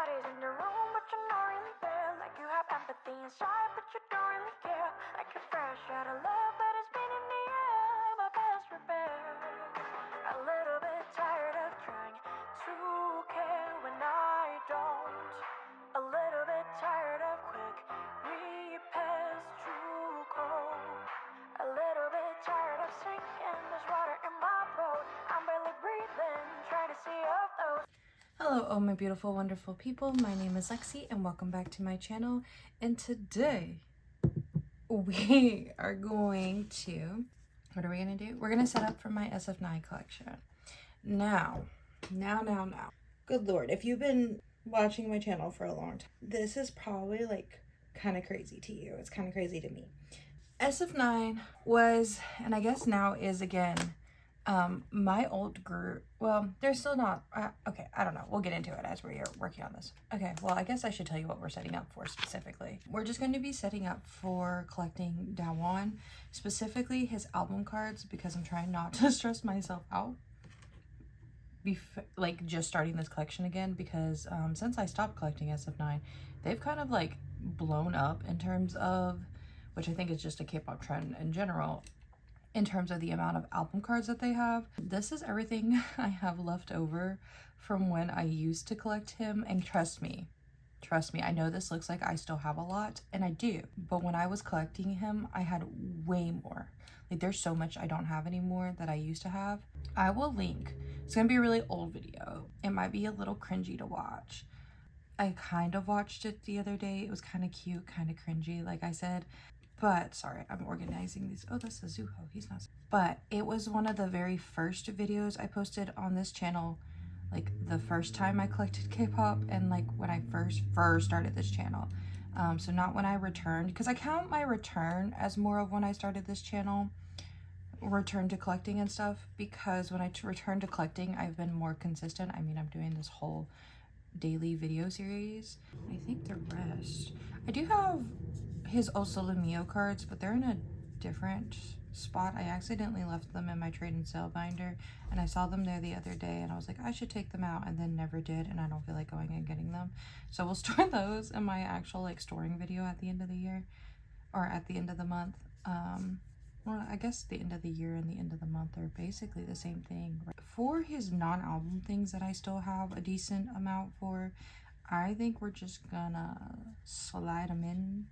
Everybody's in the room, but you're not really there. Like you have empathy inside, but you don't really care. Like you're fresh out of love, but it's been in the air. My best repair. A little bit tired of trying to care when I don't. A little bit tired of quick repairs to cold. A little bit tired of sinking. There's water in my boat. I'm barely breathing, trying to see your those. Hello, oh my beautiful, wonderful people. My name is Lexi and welcome back to my channel. And today we are going to, what are we going to do? We're going to set up for my Sf9 collection. Now. Good Lord, if you've been watching my channel for a long time, this is probably like kind of crazy to you. It's kind of crazy to me. Sf9 was, and I guess now is again, my old group. Well, they're still not okay, I don't know, we'll get into it as we are working on this. Okay, well, I guess I should tell you what we're setting up for specifically. We're just going to be setting up for collecting Dawon, specifically his album cards, because I'm trying not to stress myself out like just starting this collection again, because since I stopped collecting Sf9, they've kind of like blown up in terms of, which I think is just a K-pop trend in general, in terms of the amount of album cards that they have. This is everything I have left over from when I used to collect him, and trust me, I know this looks like I still have a lot, and I do, but when I was collecting him, I had way more. Like, there's so much I don't have anymore that I used to have. I will link. It's gonna be a really old video. It might be a little cringy to watch. I kind of watched it the other day. It was kind of cute, kind of cringy, like I said. But sorry, I'm organizing these. Oh, that's a Zuho. He's not. But it was one of the very first videos I posted on this channel, like the first time I collected K-pop, and like when I first started this channel. So not when I returned, because I count my return as more of when I started this channel, return to collecting and stuff, because when I returned to collecting, I've been more consistent. I mean, I'm doing this whole daily video series. I think the rest, I do have his Osolo Mio cards, but they're in a different spot. I accidentally left them in my trade and sale binder, and I saw them there the other day, and I was like, I should take them out, and then never did, and I don't feel like going and getting them. So we'll store those in my actual like storing video at the end of the year, or at the end of the month. Well, I guess the end of the year and the end of the month are basically the same thing. For his non-album things that I still have a decent amount for, I think we're just gonna slide them in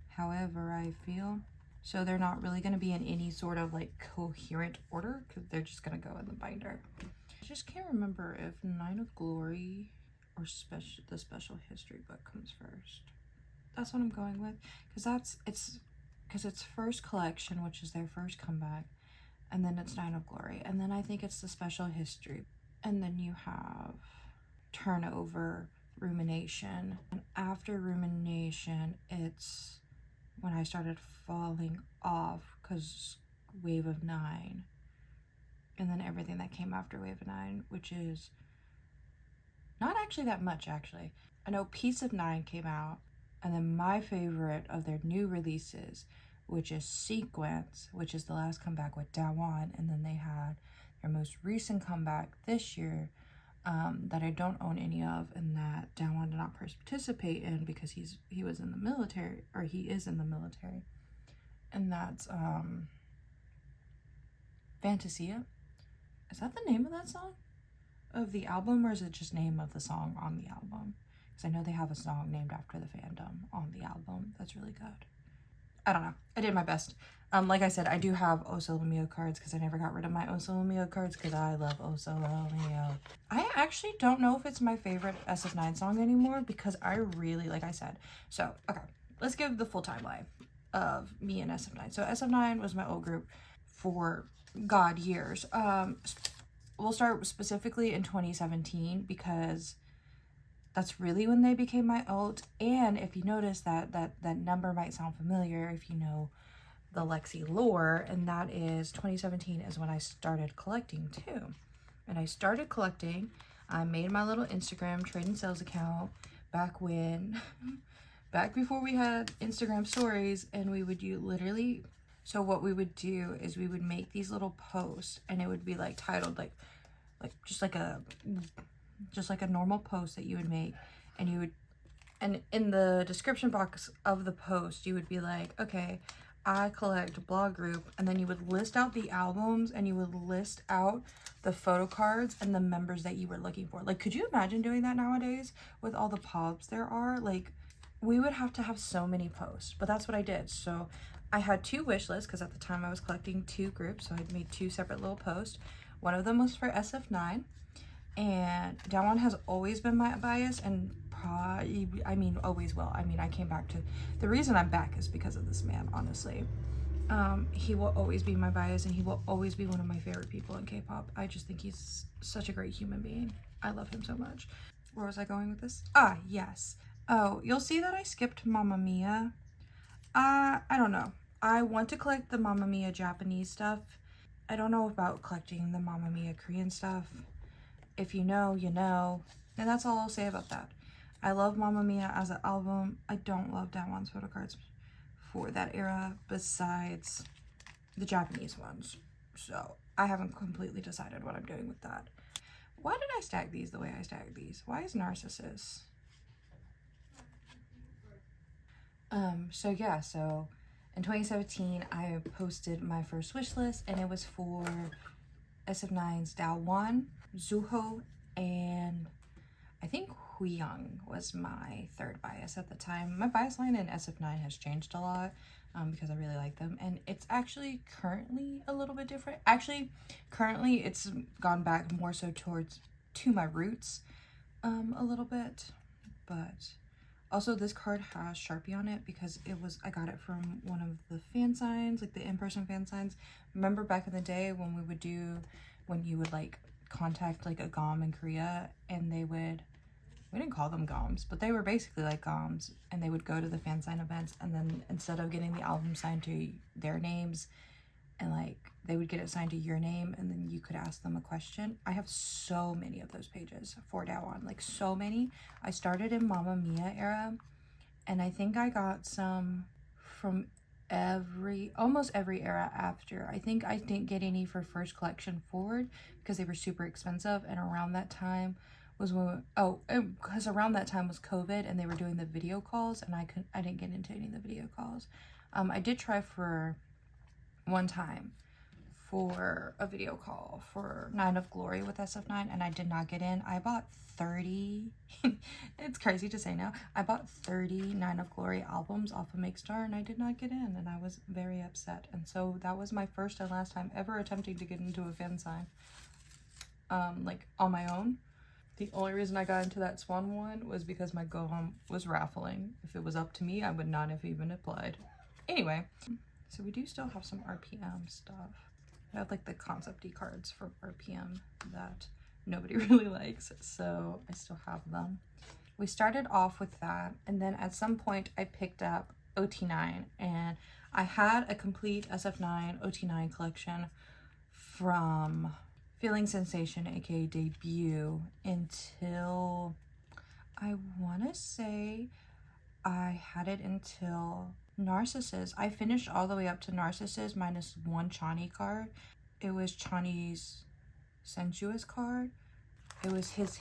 however I feel. So they're not really going to be in any sort of like coherent order, because they're just going to go in the binder. I just can't remember if 9 of Glory or the special history book comes first. That's what I'm going with, because it's first collection, which is their first comeback, and then it's 9 of Glory, and then I think it's the special history, and then you have Turnover, Rumination, and after Rumination it's when I started falling off, because Wave of 9, and then everything that came after Wave of 9, which is not actually that much, actually. I know Piece of 9 came out, and then my favorite of their new releases, which is Sequence, which is the last comeback with Dawon, and then they had their most recent comeback this year, that I don't own any of, and that Dawon did not participate in because he was in the military, or he is in the military, and that's Fantasia. Is that the name of that song of the album, or is it just name of the song on the album? Because I know they have a song named after the fandom on the album that's really good. I don't know. I did my best. Like I said, I do have Osolo Mio cards, because I never got rid of my Osolo Mio cards, because I love Osolo Mio. I actually don't know if it's my favorite Sf9 song anymore, because I really, like I said. So, okay, let's give the full timeline of me and Sf9. So Sf9 was my old group for God years. We'll start specifically in 2017, because that's really when they became my alt. And if you notice that number might sound familiar if you know the Lexi lore, and that is 2017 is when I started collecting too. And I started collecting, I made my little Instagram trade and sales account back before we had Instagram stories, and we would literally, so what we would do is we would make these little posts, and it would be like titled like just like a normal post that you would make, and you would, and in the description box of the post, you would be like, okay, I collect blog group, and then you would list out the albums and you would list out the photo cards and the members that you were looking for. Like, could you imagine doing that nowadays with all the pods there are? Like, we would have to have so many posts, but that's what I did. So I had 2 wish lists because at the time I was collecting 2 groups, so I made 2 separate little posts. One of them was for Sf9, and Dawon has always been my bias, and probably, I mean, always will. I mean, I came back to, the reason I'm back is because of this man, honestly. He will always be my bias, and he will always be one of my favorite people in K-pop. I just think he's such a great human being. I love him so much. Where was I going with this? Ah, yes. Oh, you'll see that I skipped Mamma Mia. I don't know. I want to collect the Mamma Mia Japanese stuff. I don't know about collecting the Mamma Mia Korean stuff. If you know, you know. And that's all I'll say about that. I love Mamma Mia as an album. I don't love Dawon's photo cards for that era besides the Japanese ones. So I haven't completely decided what I'm doing with that. Why did I stack these the way I stacked these? Why is Narcissus? So yeah, so in 2017, I posted my first wish list, and it was for Sf9's Dawon, Zuho, and I think Huyoung was my third bias at the time. My bias line in Sf9 has changed a lot because I really like them, and it's actually currently a little bit different. Actually, currently it's gone back more so to my roots a little bit, but also this card has Sharpie on it because I got it from one of the fan signs, like the in-person fan signs. Remember back in the day when when you would like contact like a GOM in Korea, and we didn't call them GOMs, but they were basically like GOMs, and they would go to the fan sign events, and then instead of getting the album signed to their names, and like they would get it signed to your name, and then you could ask them a question. I have so many of those pages for Dawon, like so many. I started in Mamma Mia era, and I think I got some from almost every era after. I think I didn't get any for first collection forward because they were super expensive, and around that time was when, because around that time was COVID and they were doing the video calls, and I didn't get into any of the video calls. I did try for one time for a video call for 9 of Glory with Sf9, and I did not get in. I bought 30 it's crazy to say now, I bought 30 9 of Glory albums off of Makestar, and I did not get in, and I was very upset. And so that was my first and last time ever attempting to get into a fan sign like on my own. The only reason I got into that Swan one was because my GOM was raffling. If it was up to me, I would not have even applied. Anyway, so we do still have some RPM stuff. I have like the concept-y cards from RPM that nobody really likes, so I still have them. We started off with that, and then at some point I picked up OT9, and I had a complete Sf9 OT9 collection from Feeling Sensation, aka Debut, until I want to say I had it until Narcissus. I finished all the way up to Narcissus minus 1 Chani card. It was Chani's Sensuous card. It was his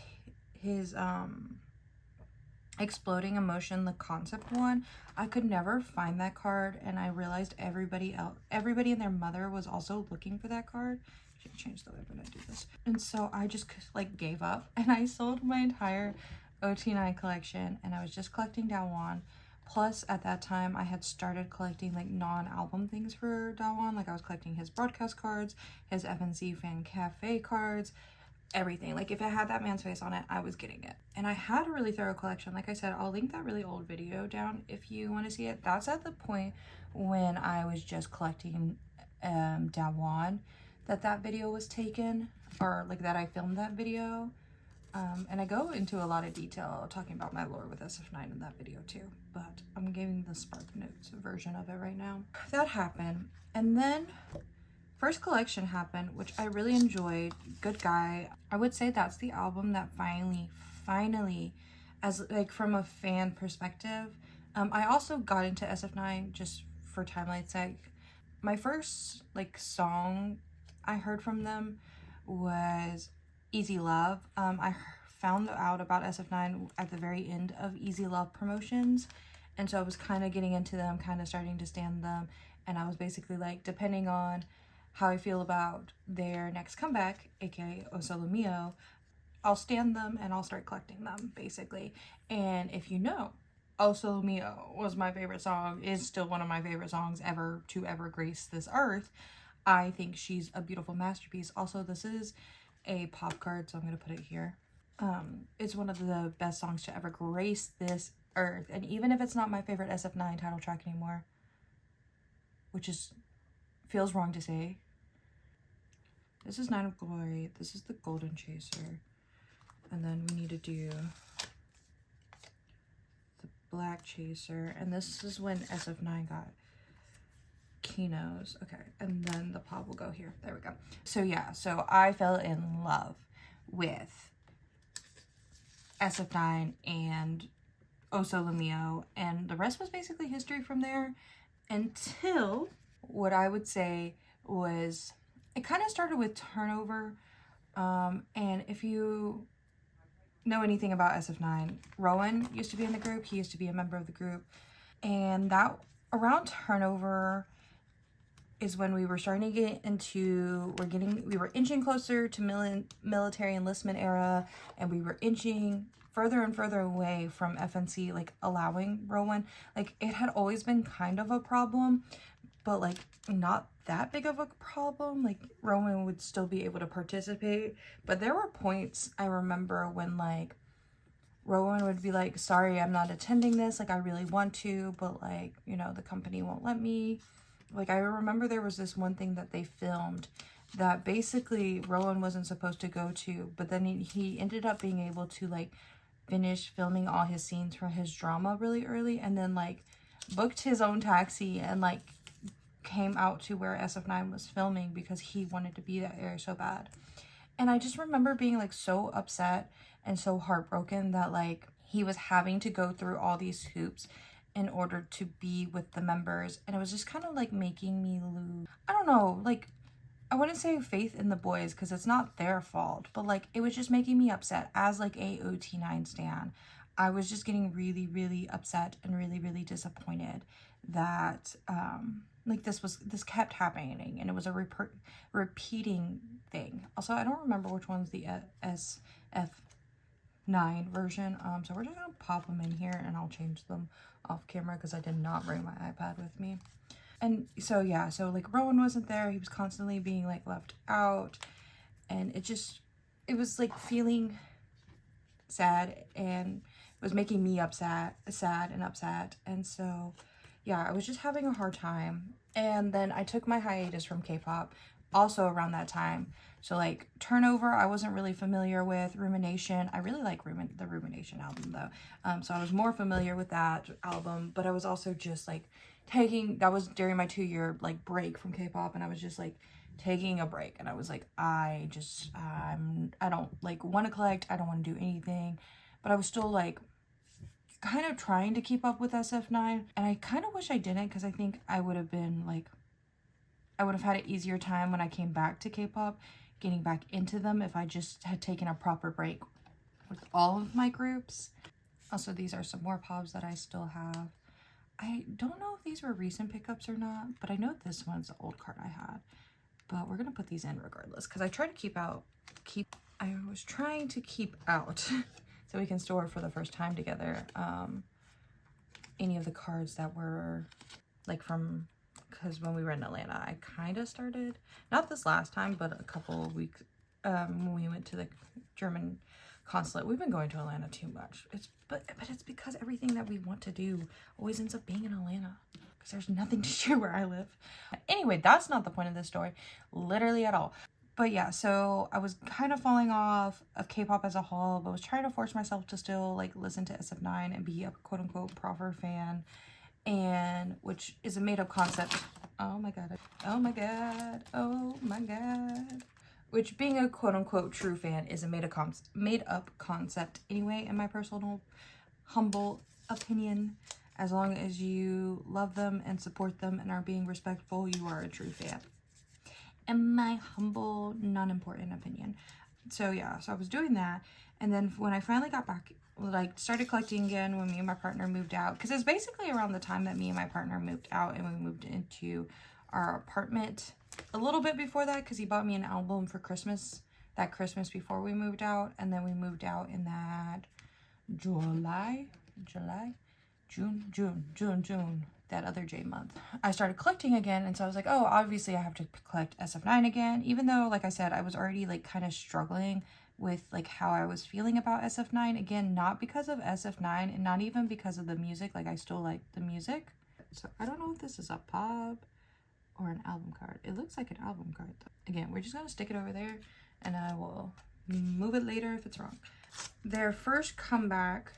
Exploding Emotion, the concept one. I could never find that card, and I realized everybody and their mother was also looking for that card. I should change the way I'm gonna do this. And so I just like gave up, and I sold my entire OT9 collection, and I was just collecting Dawon. Plus, at that time, I had started collecting like non-album things for Dawon. Like I was collecting his broadcast cards, his FNC Fan Cafe cards, everything. Like if it had that man's face on it, I was getting it. And I had a really thorough collection. Like I said, I'll link that really old video down if you want to see it. That's at the point when I was just collecting Dawon that video was taken, or like that I filmed that video. And I go into a lot of detail talking about my lore with Sf9 in that video too, but I'm giving the Spark Notes version of it right now. That happened, and then First Collection happened, which I really enjoyed. Good Guy. I would say that's the album that finally, as like from a fan perspective. I also got into Sf9 just for timeline's sake. My first like song I heard from them was Easy Love. I found out about SF9 at the very end of Easy Love promotions. And so I was kind of getting into them, kind of starting to stand them. And I was basically like, depending on how I feel about their next comeback, aka O Solo Mio, I'll stand them and I'll start collecting them, basically. And if you know, O Solo Mio was my favorite song, is still one of my favorite songs ever to ever grace this earth. I think she's a beautiful masterpiece. Also, this is a pop card, so I'm going to put it here. It's one of the best songs to ever grace this earth. And even if it's not my favorite SF9 title track anymore, which is feels wrong to say, this is Night of Glory. This is the Golden Chaser. And then we need to do the Black Chaser. And this is when SF9 got Kinos. Okay, and then the pop will go here. There we go. So yeah, so I fell in love with SF9 and O Solo Mio, and the rest was basically history from there until what I would say was, it kind of started with Turnover. And if you know anything about SF9, Rowan used to be in the group. He used to be a member of the group. And that around Turnover is when we were starting to get into, we were inching closer to military enlistment era, and we were inching further and further away from FNC, like allowing Rowan. Like, it had always been kind of a problem, but like not that big of a problem. Like, Rowan would still be able to participate, but there were points I remember when like Rowan would be like, sorry, I'm not attending this, like I really want to, but like, you know, the company won't let me. Like, I remember there was this one thing that they filmed that basically Rowan wasn't supposed to go to, but then he ended up being able to like finish filming all his scenes for his drama really early, and then like booked his own taxi and like came out to where SF9 was filming because he wanted to be there so bad. And I just remember being like so upset and so heartbroken that like he was having to go through all these hoops in order to be with the members. And it was just kind of like making me lose, I don't know, like, I wouldn't say faith in the boys because it's not their fault, but like it was just making me upset as like a OT9 stan. I was just getting really, really upset and really, really disappointed that like this kept happening, and it was a repeating thing. Also, I don't remember which one's the Sf9 version. So we're just gonna pop them in here and I'll change them off camera because I did not bring my iPad with me. And so yeah, so like Rowan wasn't there. He was constantly being like left out, and it was like feeling sad, and it was making me sad and upset. And so yeah, I was just having a hard time. And then I took my hiatus from K-pop also around that time. So like Turnover, I wasn't really familiar with. Rumination, I really like the Rumination album though. So I was more familiar with that album, but I was also just like that was during my 2-year like break from K-pop, and I was just like taking a break, and I was like, I don't like want to collect, I don't want to do anything, but I was still like kind of trying to keep up with SF9, and I kind of wish I didn't, because I think I would have had an easier time when I came back to K-pop, getting back into them, if I just had taken a proper break with all of my groups. Also, these are some more pops that I still have. I don't know if these were recent pickups or not, but I know this one's the old card I had. But we're gonna put these in regardless, because I try to I was trying to keep out so we can store for the first time together any of the cards that were like from, because when we were in Atlanta, I kind of started, not this last time, but a couple of weeks when we went to the German consulate. We've been going to Atlanta too much. But it's because everything that we want to do always ends up being in Atlanta, because there's nothing to do where I live. Anyway, that's not the point of this story, literally at all. But yeah, so I was kind of falling off of K-pop as a whole, but was trying to force myself to still like listen to SF9 and be a quote-unquote proper fan, and which is a made-up concept. Oh my god, oh my god, oh my god. Which, being a quote-unquote true fan is a made-up concept anyway, in my personal humble opinion. As long as you love them and support them and are being respectful, you are a true fan, in my humble, non-important opinion. So yeah, so I was doing that, And then when I finally got back, like started collecting again when me and my partner moved out, because it's basically around the time that me and my partner moved out and we moved into our apartment. A little bit before that, because he bought me an album for Christmas, that Christmas before we moved out. And then we moved out in that June, that other J month. I started collecting again, and so I was like, oh, obviously I have to collect SF9 again, even though, like I said, I was already like kind of struggling with like how I was feeling about SF9. Again, not because of SF9 and not even because of the music. Like, I still like the music. So I don't know if this is a pop or an album card. It looks like an album card though. Again, we're just gonna stick it over there and I will move it later if it's wrong. Their first comeback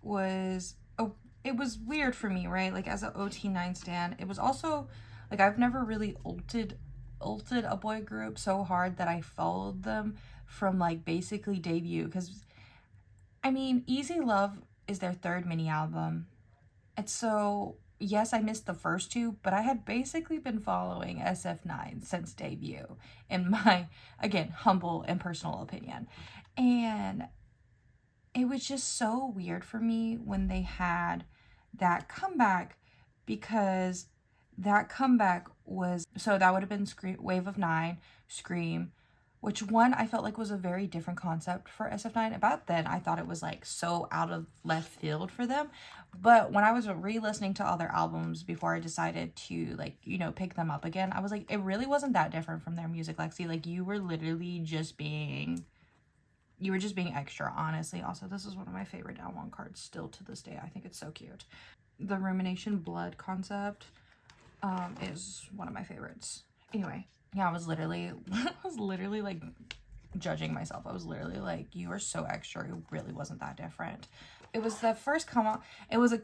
was, oh, it was weird for me, right? Like, as an OT9 stan, it was also like, I've never really ulted a boy group so hard that I followed them from like basically debut, because I mean, Easy Love is their third mini album, and so yes, I missed the first two, but I had basically been following SF9 since debut, in my, again, humble and personal opinion. And it was just so weird for me when they had that comeback, because that comeback was, so that would have been Wave of 9, Scream, which one I felt like was a very different concept for SF9. About then, I thought it was like so out of left field for them. But when I was re-listening to all their albums before I decided to, like, you know, pick them up again, I was like, it really wasn't that different from their music, Lexi. Like, you were literally just being extra, honestly. Also, this is one of my favorite Dawon cards still to this day. I think it's so cute. The Rumination Blood concept is one of my favorites. Anyway, yeah, I was literally like judging myself. I was literally like, you are so extra. It really wasn't that different. It was the first it was a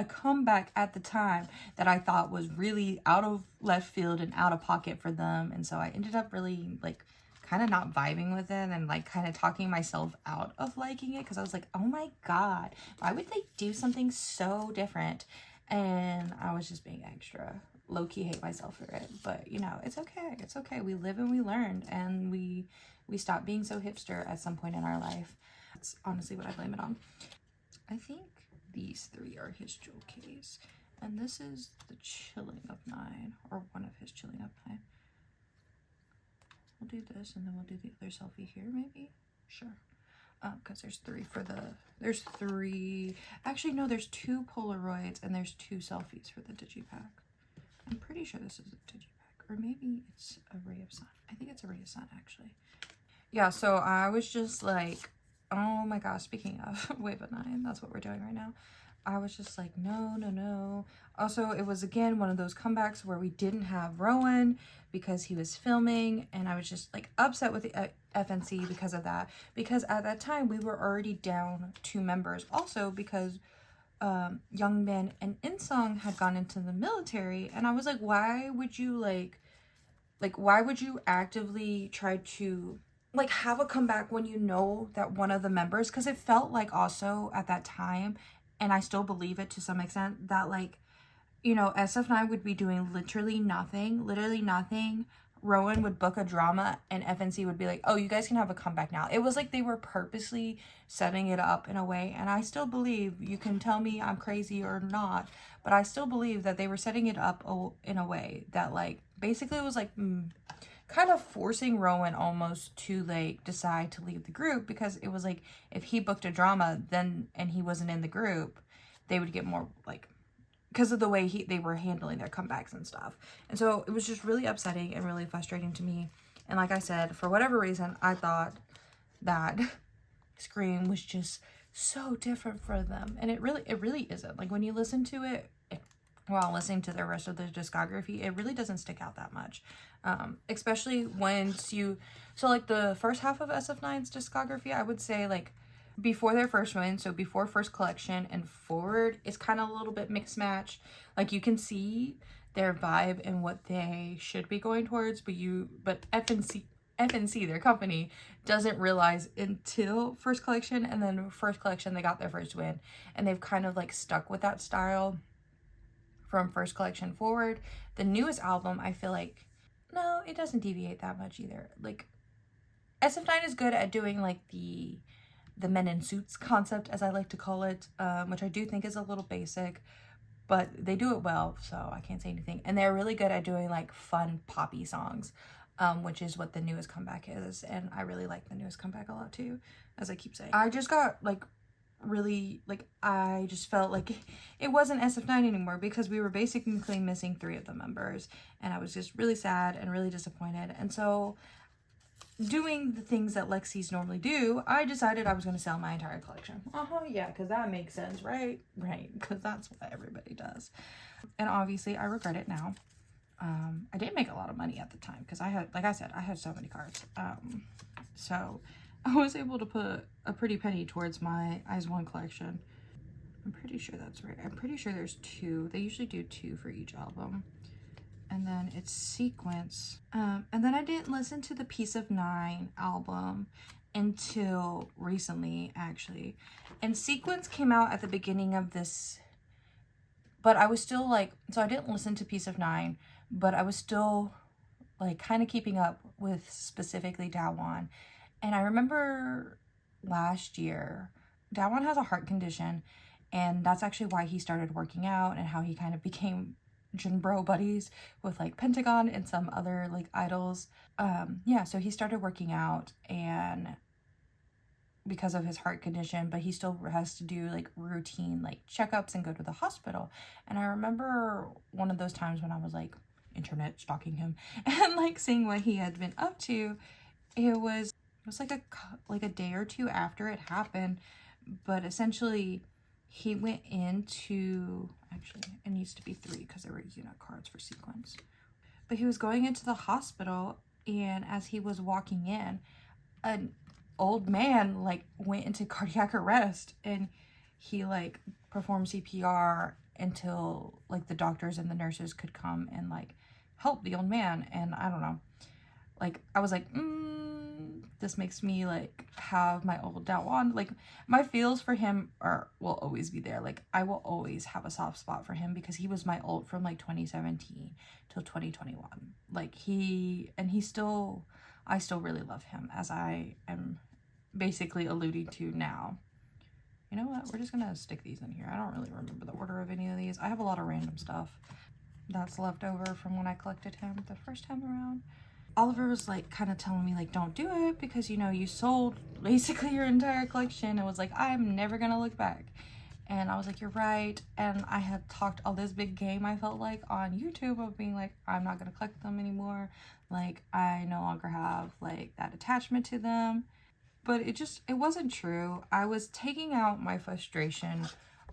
comeback at the time that I thought was really out of left field and out of pocket for them. And so I ended up really like kind of not vibing with it and like kind of talking myself out of liking it, because I was like, oh my god, why would they do something so different? And I was just being extra. Low-key hate myself for it, but you know, it's okay. It's okay. We live and we learn, and we stop being so hipster at some point in our life. That's honestly what I blame it on. I think these three are his jewel case, and this is the Chilling of 9, or one of his Chilling of 9. We'll do this, and then we'll do the other selfie here, maybe? Sure. Because there's three, actually, no, there's 2 Polaroids, and there's 2 selfies for the Digipack. I'm pretty sure this is a Digipack, or maybe it's a Ray of Sun. I think it's a Ray of Sun, actually. Yeah, so I was just like, oh my gosh, speaking of Wave of 9, that's what we're doing right now. I was just like, no. Also, it was, again, one of those comebacks where we didn't have Rowan because he was filming, and I was just like upset with the FNC because of that. Because at that time, we were already down 2 members. Also, because Young Man and Insong had gone into the military, and I was like, why would you why would you actively try to like have a comeback when you know that one of the members, because it felt like also at that time, and I still believe it to some extent, that like, you know, SF9 would be doing literally nothing. Rowan would book a drama and FNC would be like, oh, you guys can have a comeback now. It was like they were purposely setting it up in a way, and I still believe, you can tell me I'm crazy or not, but I still believe that they were setting it up in a way that like basically it was like kind of forcing Rowan almost to like decide to leave the group, because it was like if he booked a drama then and he wasn't in the group, they would get more like, because of the way they were handling their comebacks and stuff. And so it was just really upsetting and really frustrating to me. And like I said, for whatever reason, I thought that Scream was just so different for them, and it really isn't. Like when you listen to it while listening to the rest of the discography, it really doesn't stick out that much. Especially once so like the first half of SF9's discography, I would say like before their first win, so before first collection and forward, it's kind of a little bit mixed match. Like you can see their vibe and what they should be going towards, but FNC, their company, doesn't realize until first collection, and then first collection they got their first win, and they've kind of like stuck with that style from first collection forward. The newest album, I feel like, no, it doesn't deviate that much either. Like SF9 is good at doing like the men in suits concept, as I like to call it, which I do think is a little basic, but they do it well, so I can't say anything. And they're really good at doing like fun poppy songs, which is what the newest comeback is. And I really like the newest comeback a lot too, as I keep saying. I just got like really, like, I just felt like it wasn't SF9 anymore because we were basically missing 3 of the members, and I was just really sad and really disappointed. And so, doing the things that Lexi's normally do, I decided I was going to sell my entire collection. Yeah, because that makes sense, right? Right, because that's what everybody does. And obviously, I regret it now. I didn't make a lot of money at the time because I had, like I said, I had so many cards. So I was able to put a pretty penny towards my Eyes One collection. I'm pretty sure that's right. I'm pretty sure there's 2. They usually do 2 for each album. And then it's Sequence. And then I didn't listen to the Sf9 album until recently, actually. And Sequence came out at the beginning of this, but I was still like, so I didn't listen to Sf9, but I was still like kind of keeping up with specifically Dawon. And I remember last year, Dawon has a heart condition, and that's actually why he started working out and how he kind of became Jinbro buddies with like Pentagon and some other like idols. Yeah, so he started working out, and because of his heart condition, but he still has to do like routine like checkups and go to the hospital. And I remember one of those times when I was like internet stalking him and like seeing what he had been up to. It was like a day or 2 after it happened, but essentially he went into, actually it needs to be 3 because there were unit cards for Sequence, but he was going into the hospital, and as he was walking in, an old man like went into cardiac arrest, and he like performed CPR until like the doctors and the nurses could come and like help the old man. And I don't know, like I was like, this makes me like have my old Dawon, like my feels for him will always be there. Like I will always have a soft spot for him because he was my old from like 2017 till 2021. Like I still really love him, as I am basically alluding to now. You know what? We're just gonna stick these in here. I don't really remember the order of any of these. I have a lot of random stuff that's left over from when I collected him the first time around. Oliver was like kind of telling me like, don't do it because, you know, you sold basically your entire collection. It was like, I'm never gonna look back. And I was like, you're right. And I had talked all this big game, I felt like, on YouTube of being like, I'm not gonna collect them anymore. Like I no longer have like that attachment to them. But it wasn't true. I was taking out my frustration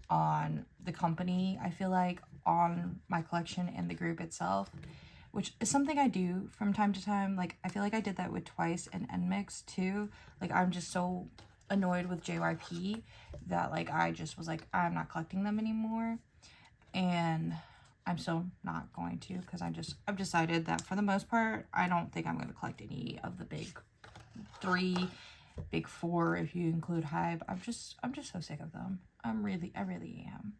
on the company, I feel like, on my collection and the group itself, which is something I do from time to time. Like I feel like I did that with Twice and NMIX too. Like I'm just so annoyed with JYP that like I just was like, I'm not collecting them anymore. And I'm still not going to, because I've decided that for the most part, I don't think I'm going to collect any of the big 3, big 4 if you include Hybe. I'm just so sick of them. I really am.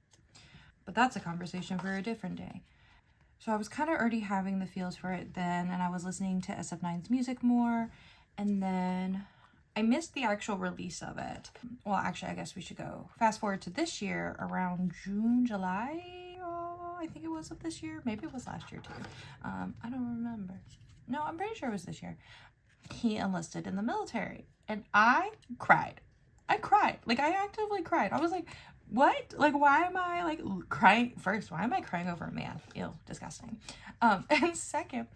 But that's a conversation for a different day. So I was kind of already having the feels for it then, and I was listening to SF9's music more, and then I missed the actual release of it. Well, actually, I guess we should go fast forward to this year, around June, July, I think it was of this year. Maybe it was last year too. I don't remember. No, I'm pretty sure it was this year. He enlisted in the military, and I cried. Like I actively cried. I was like, what? Like, why am I like crying? First, why am I crying over a man? Ew, disgusting. And second,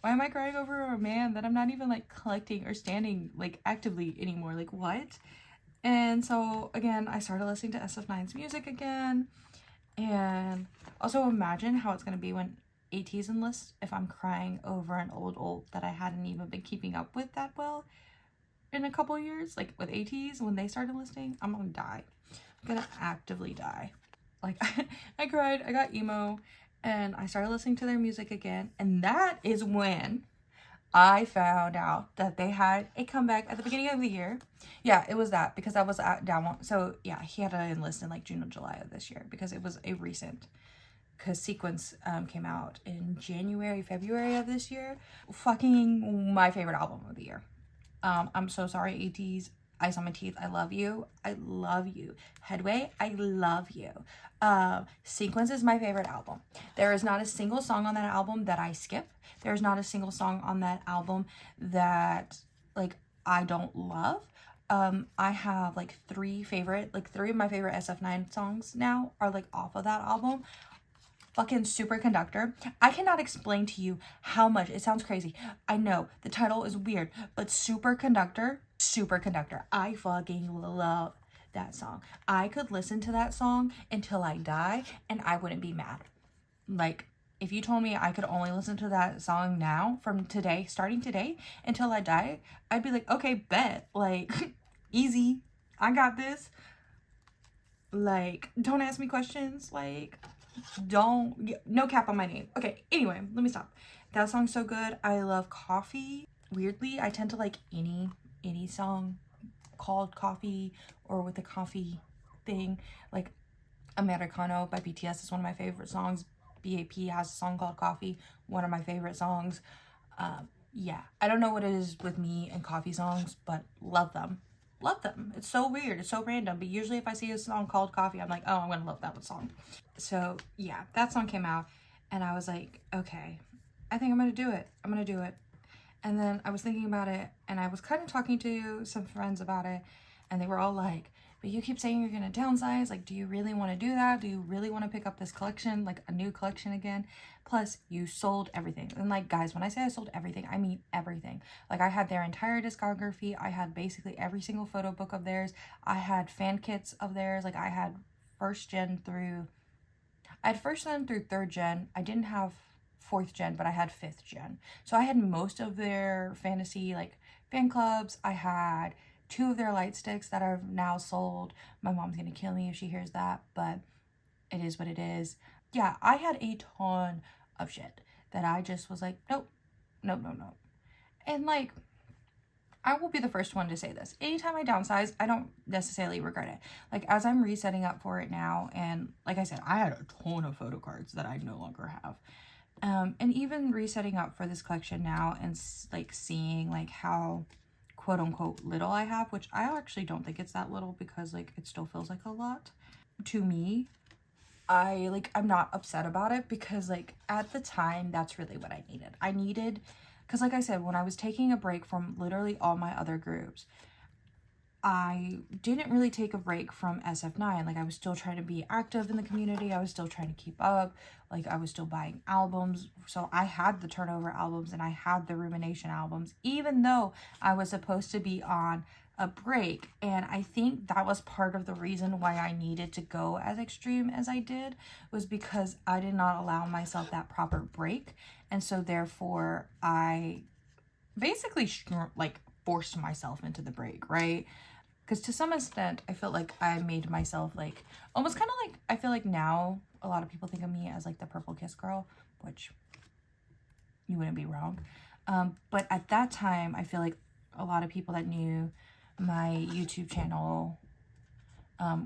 why am I crying over a man that I'm not even like collecting or standing like actively anymore? Like what? And so again, I started listening to Sf9's music again, and also imagine how it's gonna be when AT's enlist if I'm crying over an old that I hadn't even been keeping up with that well in a couple years. Like with AT's, when they started enlisting, I'm gonna die. I'm gonna actively die. Like I cried, I got emo, and I started listening to their music again, and that is when I found out that they had a comeback at the beginning of the year. Yeah, it was that, because I was at Dawon. So yeah, he had to enlist in like June or July of this year because it was a recent, because Sequence came out in January, February of this year. Fucking my favorite album of the year. I'm so sorry, ATs. Ice on my teeth. I love you. I love you. Headway. I love you. Sequence is my favorite album. There is not a single song on that album that I skip. There is not a single song on that album that like I don't love. I have like three of my favorite SF9 songs now are like off of that album. Fucking Superconductor. I cannot explain to you how much, it sounds crazy. I know the title is weird, but Superconductor, I fucking love that song. I could listen to that song until I die and I wouldn't be mad. Like, if you told me I could only listen to that song now from today, starting today until I die, I'd be like, okay, bet. Like, easy. I got this. Like, don't ask me questions. Like, no cap on my name. Okay, anyway, let me stop. That song's so good. I love Coffee. Weirdly, I tend to like any song called Coffee or with the coffee thing. Like Americano by BTS is one of my favorite songs. BAP has a song called Coffee, one of my favorite songs. Yeah, I don't know what it is with me and coffee songs, but love them. Love them. It's so weird. It's so random. But usually if I see a song called Coffee, I'm like, oh, I'm going to love that one song. So yeah, that song came out and I was like, okay, I think I'm going to do it. I'm going to do it. And then I was thinking about it and I was kind of talking to some friends about it and they were all like, but you keep saying you're going to downsize. Like, do you really want to do that? Do you really want to pick up this collection, like a new collection again? Plus, you sold everything. And like, guys, when I say I sold everything, I mean everything. Like, I had their entire discography. I had basically every single photo book of theirs. I had fan kits of theirs. Like, I had first gen through 3rd gen. I didn't have 4th gen, but I had 5th gen. So I had most of their fantasy, like, fan clubs. I had 2 of their light sticks that are now sold. My mom's gonna kill me if she hears that, but it is what it is. Yeah, I had a ton of shit that I just was like, nope. And like, I will be the first one to say this. Anytime I downsize, I don't necessarily regret it. Like, as I'm resetting up for it now, and like I said, I had a ton of photo cards that I no longer have. And even resetting up for this collection now and like seeing like how quote unquote little I have, which I actually don't think it's that little because like it still feels like a lot to me. I'm not upset about it because like at the time that's really what I needed. Because like I said, when I was taking a break from literally all my other groups, I didn't really take a break from SF9. Like, I was still trying to be active in the community. I was still trying to keep up. Like, I was still buying albums. So I had the Turnover albums and I had the Rumination albums, even though I was supposed to be on a break. And I think that was part of the reason why I needed to go as extreme as I did, was because I did not allow myself that proper break. And so therefore I basically forced myself into the break, right? Because to some extent, I felt like I made myself like, almost kind of like, I feel like now a lot of people think of me as like the Purple Kiss girl, which you wouldn't be wrong. But at that time, I feel like a lot of people that knew my YouTube channel,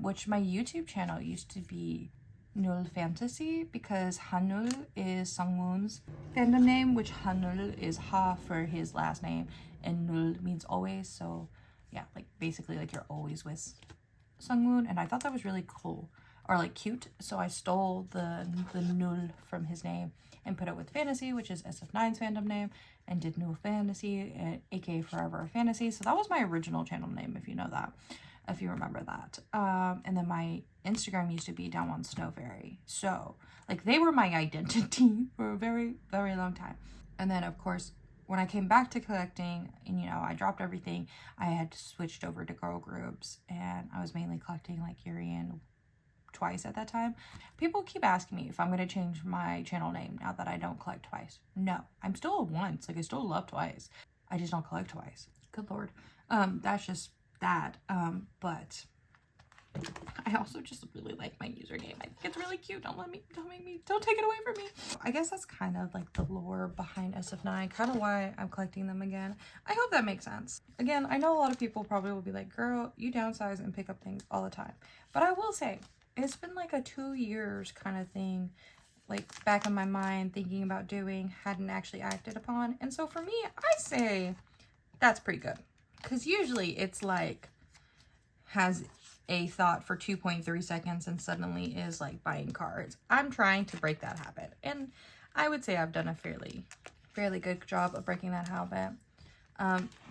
which my YouTube channel used to be Nul Fantasy, because Hanul is Sungwoon's fandom name, which Hanul is Ha for his last name, and Nul means always. So yeah, like basically like you're always with Sungwoon, and I thought that was really cool or like cute. So I stole the Nul from his name and put it with Fantasy, which is SF9's fandom name, and did Nul Fantasy, aka Forever Fantasy. So that was my original channel name, if you know that, if you remember that. And then my Instagram used to be Dawon Snow Fairy. So like they were my identity for a very, very long time. And then of course, when I came back to collecting and, you know, I dropped everything, I had switched over to girl groups and I was mainly collecting like Yurian twice at that time. People keep asking me if I'm going to change my channel name now that I don't collect twice. No, I'm still a once. Like I still love twice. I just don't collect twice. Good Lord. That's just that. But I also just really like my username. I think it's really cute. Don't take it away from me. I guess that's kind of like the lore behind SF9, kind of why I'm collecting them again. I hope that makes sense. Again, I know a lot of people probably will be like, girl, you downsize and pick up things all the time. But I will say, it's been like a 2 years kind of thing, like back in my mind, thinking about doing, hadn't actually acted upon. And so for me, I say that's pretty good. Because usually it's like has a thought for 2.3 seconds and suddenly is like buying cards. I'm trying to break that habit, and I would say I've done a fairly good job of breaking that habit.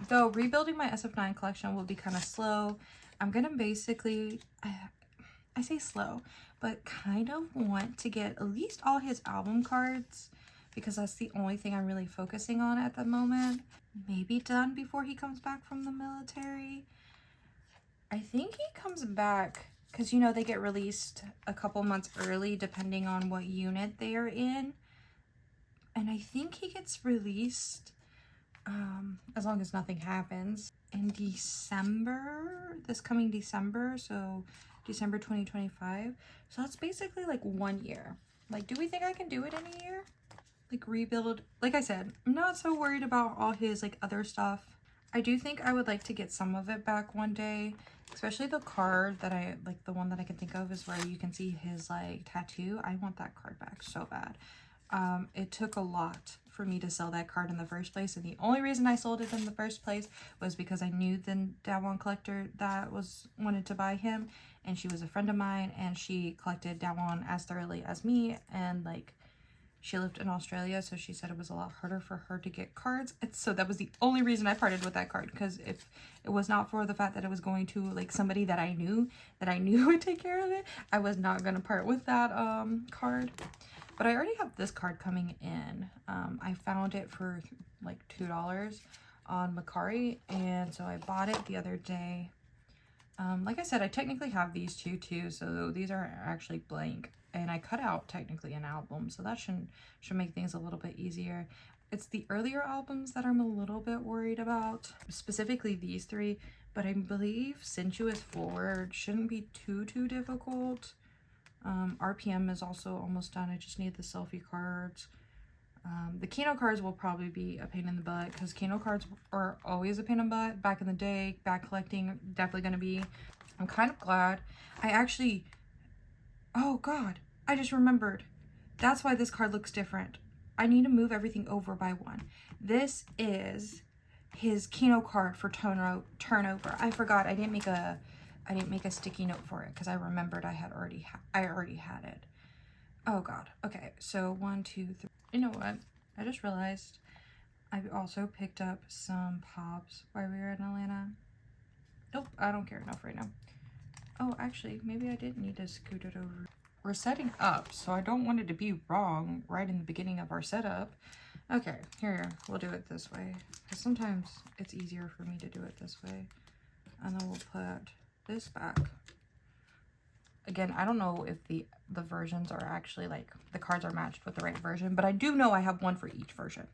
Though rebuilding my SF9 collection will be kind of slow. I'm gonna basically, I say slow, but kind of want to get at least all his album cards, because that's the only thing I'm really focusing on at the moment. Maybe done before he comes back from the military. I think he comes back because, you know, they get released a couple months early depending on what unit they are in. And I think he gets released, as long as nothing happens, in December, this coming December, so December 2025. So that's basically like 1 year. Like, do we think I can do it in a year? Like, rebuild? Like I said, I'm not so worried about all his like other stuff. I do think I would like to get some of it back one day, especially the card that I like. The one that I can think of is where you can see his like tattoo. I want that card back so bad. It took a lot for me to sell that card in the first place, and the only reason I sold it in the first place was because I knew the Dawon collector that wanted to buy him, and she was a friend of mine, and she collected Dawon as thoroughly as me, and like she lived in Australia, so she said it was a lot harder for her to get cards. And so that was the only reason I parted with that card, because if it was not for the fact that it was going to like somebody that I knew would take care of it, I was not going to part with that card. But I already have this card coming in. I found it for like $2 on Macari, and so I bought it the other day. Like I said, I technically have these two too, so these are actually blank, and I cut out technically an album, so that should make things a little bit easier. It's the earlier albums that I'm a little bit worried about, specifically these three, but I believe Sensuous Forward shouldn't be too difficult. RPM is also almost done. I just need the selfie cards. The Keno cards will probably be a pain in the butt, because Keno cards are always a pain in the butt. Back in the day, back collecting, definitely going to be. I'm kind of glad. I actually, oh God, I just remembered. That's why this card looks different. I need to move everything over by one. This is his Keno card for turnover. I forgot. I didn't make a sticky note for it because I remembered I already had it. Oh God. Okay, so 1, 2, 3. You know what? I just realized I also picked up some pops while we were in Atlanta. Nope, I don't care enough right now. Oh, actually, maybe I did need to scoot it over. We're setting up, so I don't want it to be wrong right in the beginning of our setup. Okay, here, we'll do it this way, because sometimes it's easier for me to do it this way. And then we'll put this back. Again, I don't know if the versions are actually like the cards are matched with the right version, but I do know I have one for each version.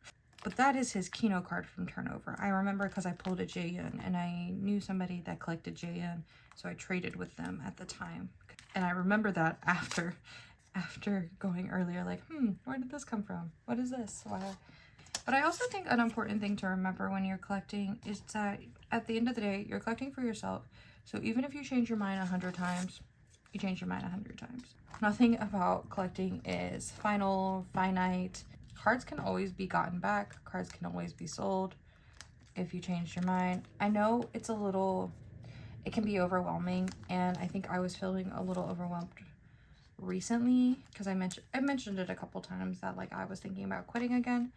But that is his Keno card from Turnover. I remember because I pulled a Jaehyun, and I knew somebody that collected Jaehyun, so I traded with them at the time. And I remember that after going earlier, like, where did this come from? What is this? Why? But I also think an important thing to remember when you're collecting is that at the end of the day, you're collecting for yourself. So even if you change your mind 100 times, you change your mind 100 times. Nothing about collecting is final, finite. Cards can always be gotten back. Cards can always be sold if you change your mind. I know it can be overwhelming, and I think I was feeling a little overwhelmed recently because I mentioned it a couple times that like I was thinking about quitting again.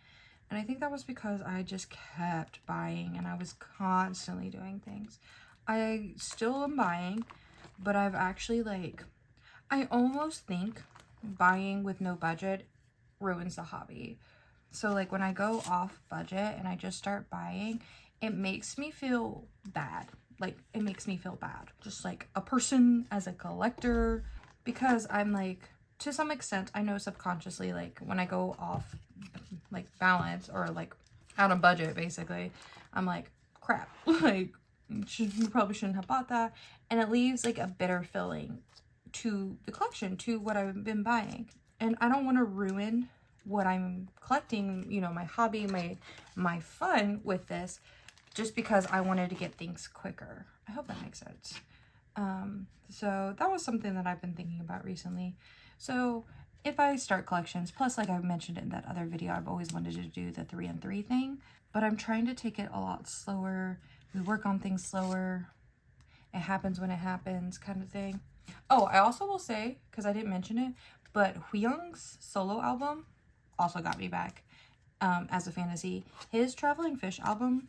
And I think that was because I just kept buying, and I was constantly doing things. I still am buying, but I've actually I almost think buying with no budget ruins the hobby. So like when I go off budget and I just start buying, it makes me feel bad. Like it makes me feel bad. Just like a person as a collector, because I'm like, to some extent, I know subconsciously, like when I go off like balance or like out of budget, basically, I'm like, crap, like you probably shouldn't have bought that. And it leaves like a bitter feeling to the collection, to what I've been buying. And I don't want to ruin what I'm collecting, you know, my hobby, my fun with this, just because I wanted to get things quicker. I hope that makes sense. So that was something that I've been thinking about recently. So if I start collections, plus like I mentioned in that other video, I've always wanted to do the 3 and 3 thing, but I'm trying to take it a lot slower We work on things slower. It happens when it happens kind of thing. Oh, I also will say, because I didn't mention it, but Hyoung's solo album also got me back as a fantasy. His Traveling Fish album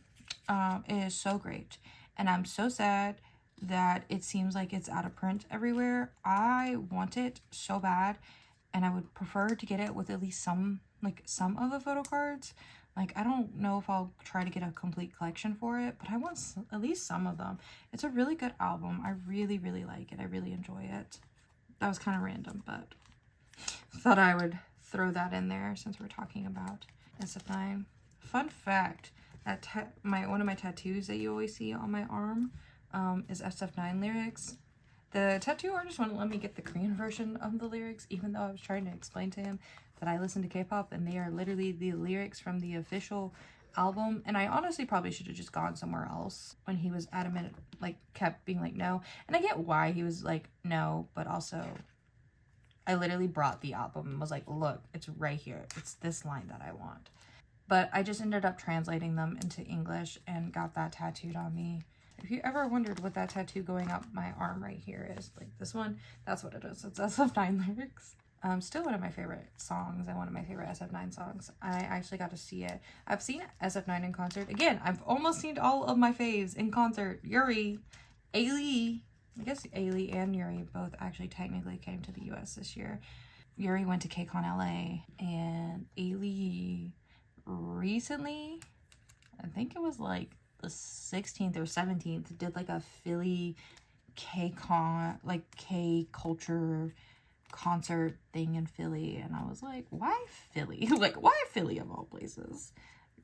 is so great. And I'm so sad that it seems like it's out of print everywhere. I want it so bad, and I would prefer to get it with at least some of the photo cards. Like, I don't know if I'll try to get a complete collection for it, but I want at least some of them. It's a really good album. I really, really like it. I really enjoy it. That was kind of random, but thought I would throw that in there since we're talking about Sf9. Fun fact, that one of my tattoos that you always see on my arm is Sf9 lyrics. The tattoo artist wouldn't let me get the Korean version of the lyrics, even though I was trying to explain to him that I listen to K-pop and they are literally the lyrics from the official album. And I honestly probably should have just gone somewhere else when he was adamant, like kept being like no. And I get why he was like no, but also I literally brought the album and was like, look, it's right here. It's this line that I want. But I just ended up translating them into English and got that tattooed on me. If you ever wondered what that tattoo going up my arm right here is, like this one, that's what it is. It's Sf9 lyrics. Still one of my favorite songs and one of my favorite Sf9 songs. I actually got to see it. I've seen Sf9 in concert. Again, I've almost seen all of my faves in concert. Yuri, Ailey, I guess Ailey and Yuri both actually technically came to the US this year. Yuri went to KCON LA, and Ailey recently, I think it was like the 16th or 17th, did like a Philly KCON, like K-culture concert thing in Philly, and I was like, why Philly? Like, why Philly of all places?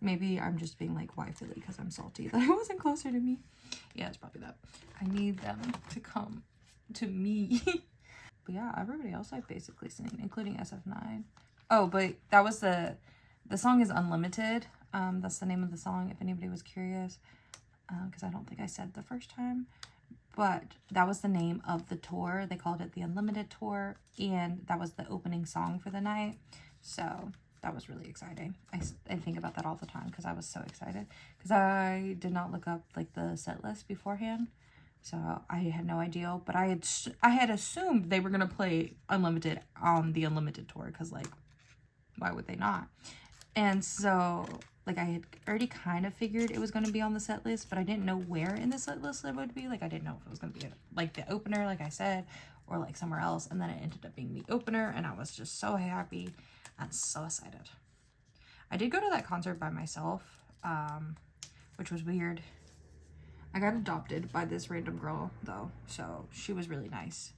Maybe I'm just being like, why Philly? Because I'm salty that it wasn't closer to me. Yeah, it's probably that. I need them to come to me. But yeah, everybody else I've basically seen, including Sf9. Oh, but that was the song is Unlimited. That's the name of the song, if anybody was curious, because I don't think I said the first time. But that was the name of the tour. They called it the Unlimited Tour, and that was the opening song for the night. So that was really exciting. I think about that all the time because I was so excited. Because I did not look up like the set list beforehand, so I had no idea. But I had assumed they were gonna play Unlimited on the Unlimited Tour because, like, why would they not? And so, like, I had already kind of figured it was going to be on the set list, but I didn't know where in the set list it would be. Like, I didn't know if it was going to be, like, the opener, like I said, or, like, somewhere else. And then it ended up being the opener, and I was just so happy and so excited. I did go to that concert by myself, which was weird. I got adopted by this random girl, though, so she was really nice.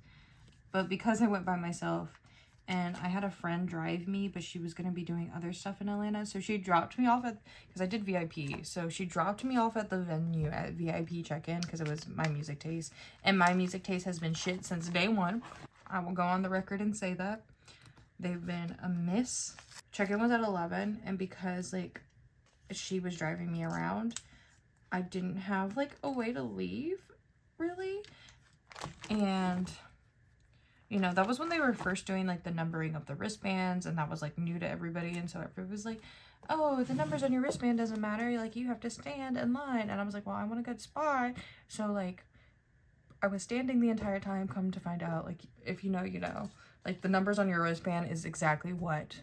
But because I went by myself, and I had a friend drive me, but she was going to be doing other stuff in Atlanta. So she dropped me off at, because I did VIP. So she dropped me off at the venue at VIP check-in because it was my music taste. And my music taste has been shit since day one. I will go on the record and say that. They've been a miss. Check-in was at 11. And because, like, she was driving me around, I didn't have, like, a way to leave, really. And you know, that was when they were first doing, like, the numbering of the wristbands, and that was, like, new to everybody, and so everybody was like, oh, the numbers on your wristband doesn't matter, like, you have to stand in line, and I was like, well, I want a good spot, so, like, I was standing the entire time, come to find out, like, if you know, you know, like, the numbers on your wristband is exactly what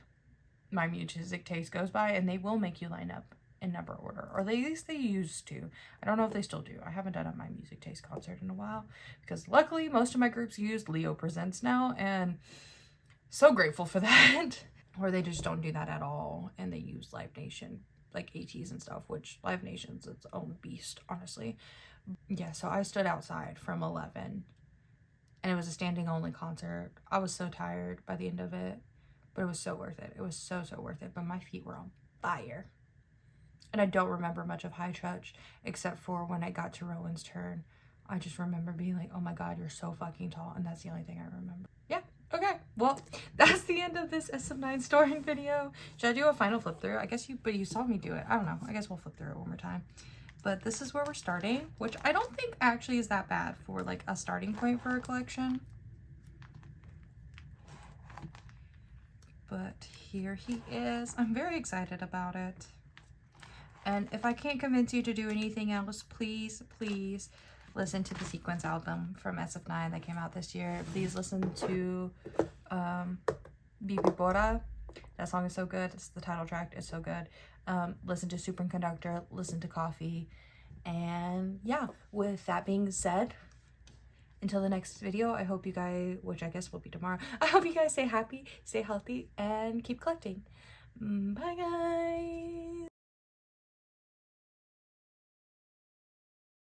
my music taste goes by, and they will make you line up in number order, or at least they used to. I don't know if they still do. I haven't done a My Music Taste concert in a while because luckily most of my groups use Leo Presents now, and so grateful for that. Or they just don't do that at all and they use Live Nation, like ATs and stuff, which Live Nation's its own beast, honestly. Yeah, so I stood outside from 11 and it was a standing only concert. I was so tired by the end of it, but it was so worth it. It was so worth it, but my feet were on fire. And I don't remember much of High Touch, except for when I got to Rowan's turn. I just remember being like, oh my god, you're so fucking tall. And that's the only thing I remember. Yeah, okay. Well, that's the end of this Sf9 storing video. Should I do a final flip through? I guess you saw me do it. I don't know. I guess we'll flip through it one more time. But this is where we're starting, which I don't think actually is that bad for, like, a starting point for a collection. But here he is. I'm very excited about it. And if I can't convince you to do anything else, please, please listen to the Sequence album from Sf9 that came out this year. Please listen to Bibi Bora. That song is so good. It's the title track. It's so good. Listen to Superconductor. Listen to Coffee. And yeah, with that being said, until the next video, I hope you guys, which I guess will be tomorrow, I hope you guys stay happy, stay healthy, and keep collecting. Bye, guys.